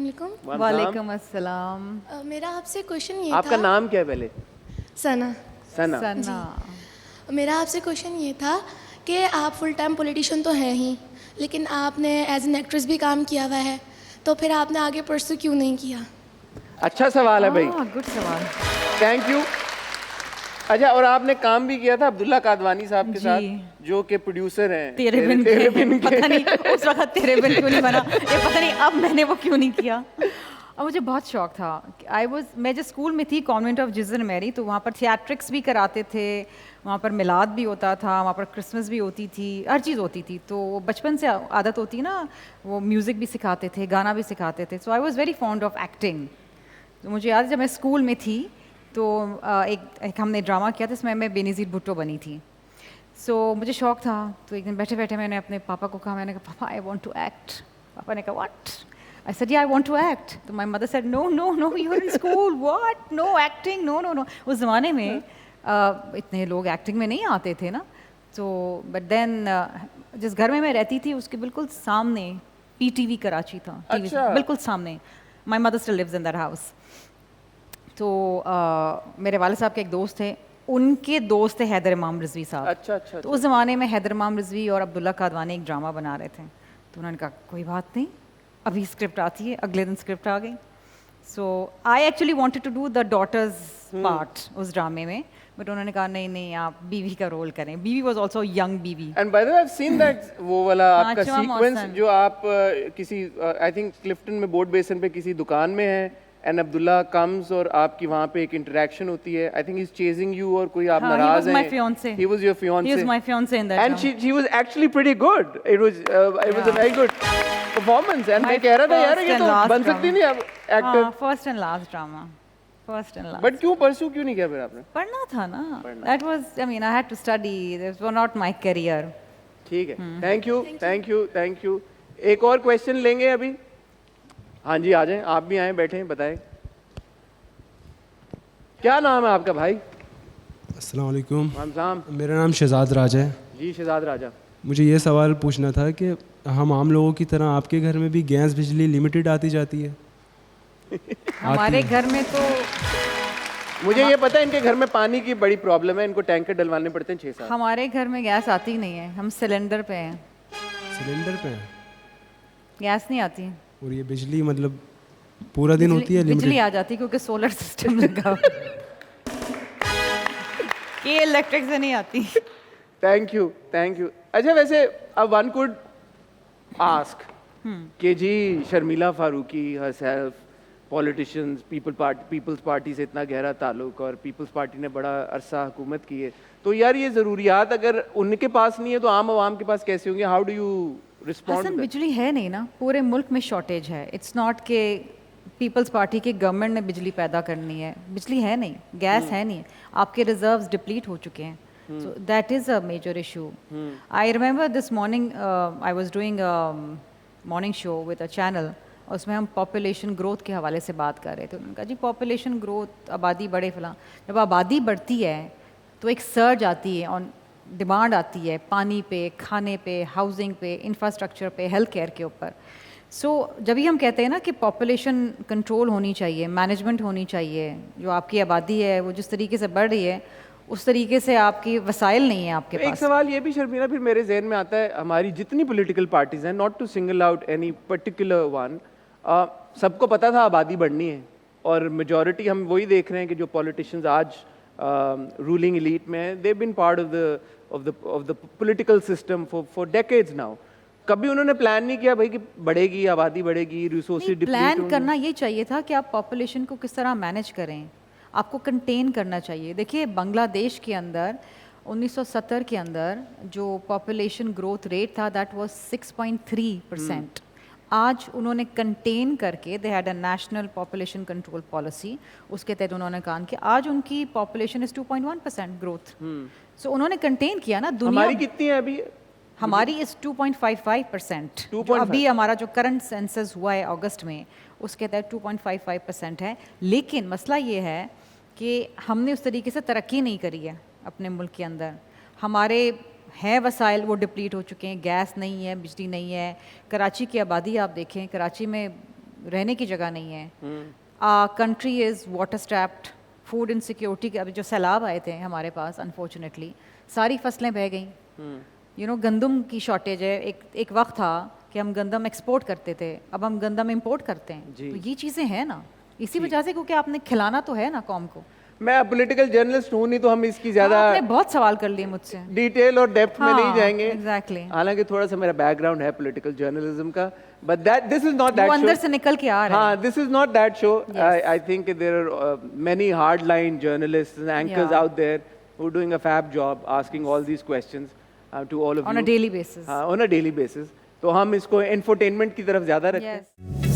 علیکم. وعلیکم السلام. میرا آپ سے کوشچن یہ آپ کا نام کیا ہے پہلے؟ ثنا. ثنا. میرا آپ سے کوشچن یہ تھا کہ آپ فل ٹائم پولیٹیشین تو ہیں ہی, لیکن آپ نے ایز این ایکٹریس بھی کام کیا ہوا ہے, تو پھر آپ نے آگے پرسو کیوں نہیں کیا؟ اچھا سوال ہے بھائی, گڈ سوال. Thank you. اچھا, اور آپ نے کام بھی کیا تھا عبداللہ قادوانی صاحب کے ساتھ, جو کہ پروڈیوسر ہیں تیرے بن کے. پتہ نہیں اس وقت تیرے بن کیوں نہیں بنا, یہ پتہ نہیں اب میں نے وہ کیوں نہیں کیا. اور مجھے بہت شوق تھا. میں جو اسکول میں تھی کانوینٹ آف جیزن میری, تو وہاں پر تھیاٹرکس بھی کراتے تھے, وہاں پر میلاد بھی ہوتا تھا, وہاں پر کرسمس بھی ہوتی تھی, ہر چیز ہوتی تھی. تو بچپن سے عادت ہوتی نا, وہ میوزک بھی سکھاتے تھے, گانا بھی سکھاتے تھے. So I was very fond of acting. تو مجھے یاد ہے جب میں اسکول میں تھی تو ایک ہم نے ڈرامہ کیا تھا, اس میں بے نظیر بھٹو بنی تھی. سو مجھے شوق تھا, تو ایک دن بیٹھے بیٹھے میں نے اپنے پاپا کو کہا, میں نے کہا پاپا آئی وانٹ ٹو ایکٹ. پاپا نے کہا what? I said, yeah, I want to act. تو my mother said, no, you are in school. What? No acting, no. اس زمانے میں اتنے لوگ ایکٹنگ میں نہیں آتے تھے نا. تو بٹ دین جس گھر میں میں رہتی تھی اس کے بالکل سامنے پی ٹی وی کراچی تھا, بالکل سامنے. My mother still lives in that house. تو میرے والد صاحب کے ایک دوست تھے, ان کے دوست تھے حیدر امام رضوی صاحب. اچھا. تو اس زمانے میں حیدر امام رضوی اور عبداللہ قادوانی ایک ڈرامہ بنا رہے تھے. تو انہوں نے کہا کوئی بات نہیں, ابھی اسکرپٹ آتی ہے. اگلے دن اسکرپٹ آ گئی. So I actually wanted to do the daughter's part اس ڈرامے میں, بٹ انہوں نے کہا نہیں آپ بیوی کا رول کریں. بیوی واز آلسو ینگ بیوی. And by the way I have seen that, وہ والا آپ کا سیکوینس جو آپ کسی آئی تھنک کلفٹن میں بورڈ بیسن پہ کسی دکان میں ہیں, اینڈ عبداللہ کمز اور آپ کی وہاں پہ ایک انٹریکشن ہوتی ہے. I think he is chasing you, اور کوئی آپ ناراض ہیں. He was your fiancé. He was my fiancé in that and she was actually pretty good. It was a very good performance. And میں کہہ رہا تھا یار یہ تو بن سکتی نہیں اب actor. First and last drama, first and last. But کیوں پرسو کیوں نہیں کیا پھر آپ نے؟ پڑھنا تھا نا. That was, I mean, I had to study. That was not my career. ٹھیک ہے, تھینک یو. ایک اور کویشچن لیں گے ابھی. ہاں جی, آ جائیں, آپ بھی آئیں, بیٹھیں, بتائیں کیا نام ہے آپ کا بھائی؟ السلام علیکم. السلام. میرا نام شہزاد راج ہے. جی شہزاد راجہ. مجھے یہ سوال پوچھنا تھا کہ ہم عام لوگوں کی طرح آپ کے گھر میں بھی گیس بجلی لمیٹڈ آتی جاتی ہے؟ ہمارے گھر میں تو مجھے یہ پتا ہے ان کے گھر میں پانی کی بڑی پرابلم ہے, ان کو ٹینکر ڈلوانے پڑتے ہیں 6-7. ہمارے گھر میں گیس آتی نہیں ہے, ہم سلنڈر پہ ہیں. سلنڈر پہ ہیں, گیس نہیں آتی. اور یہ بجلی مطلب پورا دن ہوتی ہے؟ بجلی آ جاتی کیونکہ سولر سسٹم لگا ہوا, یہ الیکٹرک سے نہیں آتی. Thank you. اچھا ویسے اب ون کوڈ آسک کہ جی Sharmila Farooqui herself politicians, Peoples Party سے اتنا گہرا تعلق, اور پیپلز پارٹی نے بڑا عرصہ حکومت کی ہے, تو یار یہ ضروریات اگر ان کے پاس نہیں ہے تو عام عوام کے پاس کیسے ہوں گے؟ How do you respond? بجلی ہے نہیں نا, پورے ملک میں شارٹیج ہے. اٹس ناٹ کہ پیپلز پارٹی کی گورنمنٹ نے بجلی پیدا کرنی ہے, بجلی ہے نہیں, گیس ہے نہیں, آپ کے ریزروز ڈپلیٹ ہو چکے ہیں. So that is a major issue. I remember this morning I was doing a morning show with a channel, اس میں ہم پاپولیشن گروتھ کے حوالے سے بات کر رہے تھے. انہوں نے کہا جی پاپولیشن گروتھ, آبادی بڑھے فلاں. جب آبادی بڑھتی ہے تو ایک سرج آتی ہے, آن ڈیمانڈ آتی ہے پانی پہ, کھانے پہ, ہاؤسنگ پہ, انفراسٹرکچر پہ, ہیلتھ کیئر کے اوپر. سو جبھی ہم کہتے ہیں نا کہ پاپولیشن کنٹرول ہونی چاہیے, مینجمنٹ ہونی چاہیے, جو آپ کی آبادی ہے وہ جس طریقے سے بڑھ رہی ہے اس طریقے سے آپ کی وسائل نہیں ہیں آپ کے پاس. ایک سوال یہ بھی شرمیلا پھر میرے ذہن میں آتا ہے, ہماری جتنی پولیٹیکل پارٹیز ہیں, not to single out any particular one, سب کو پتا تھا آبادی بڑھنی ہے, اور میجورٹی ہم وہی دیکھ رہے ہیں کہ جو پولیٹیشینز آج رولنگ ایلیٹ میں ہیں, they been part of the political system for decades now. کبھی انہوں نے پلان نہیں کیا بھائی کہ بڑھے گی آبادی, بڑھے گی, ریسورسز ڈپلیٹ ہوں گے؟ پلان کرنا یہ چاہیے تھا کہ آپ پاپولیشن کو کس طرح مینیج کریں, آپ کو کنٹین کرنا چاہیے. دیکھیے بنگلہ دیش کے اندر 1970 کے اندر جو پاپولیشن گروتھ ریٹ تھا دیٹ واز 6.3%. آج انہوں نے کنٹین کر کے, they had a national population control policy, اس کے تحت انہوں نے کہا کہ آج ان کی پاپولیشن از 2.1% گروتھ. سو انہوں نے کنٹین کیا نا. دنیا ہماری کتنی ہے ابھی؟ ہماری از 2.55%. ابھی ہمارا جو کرنٹ سینسس ہوا ہے اگست میں, اس کے تحت 2.55% ہے. لیکن مسئلہ یہ ہے کہ ہم نے اس طریقے سے ترقی نہیں کری ہے اپنے ملک کے اندر. ہمارے ہیں وسائل وہ ڈپلیٹ ہو چکے ہیں, گیس نہیں ہے, بجلی نہیں ہے. کراچی کی آبادی آپ دیکھیں, کراچی میں رہنے کی جگہ نہیں ہے. Country is water strapped, food insecurity کے ابھی جو سیلاب آئے تھے ہمارے پاس انفارچونیٹلی ساری فصلیں بہہ گئیں. گندم کی شارٹیج ہے. ایک وقت تھا کہ ہم گندم ایکسپورٹ کرتے تھے, اب ہم گندم امپورٹ کرتے ہیں. تو یہ چیزیں ہیں نا, اسی وجہ سے کیونکہ آپ نے کھلانا تو ہے نا قوم کو. میں پولیٹیکل جرنلسٹ ہوں نہیں تو ہم اس کی زیادہ آپ نے بہت سوال کر لیے مجھ سے, ڈیٹیل اور ڈیپتھ میں نہیں جائیں گے. ایگزیکٹلی, حالانکہ تھوڑا سا میرا بیک گراؤنڈ ہے پولیٹیکل جرنلزم کا, but this is not that وہ شو. اندر سے نکل کے آ رہا ہے. ہاں, this is not that show. I think there are many hard line journalist anchors out there who are doing a fab job asking all these questions to all of you on a daily basis. on a daily basis. تو ہم اس کو infotainment کی طرف زیادہ رکھتے ہیں.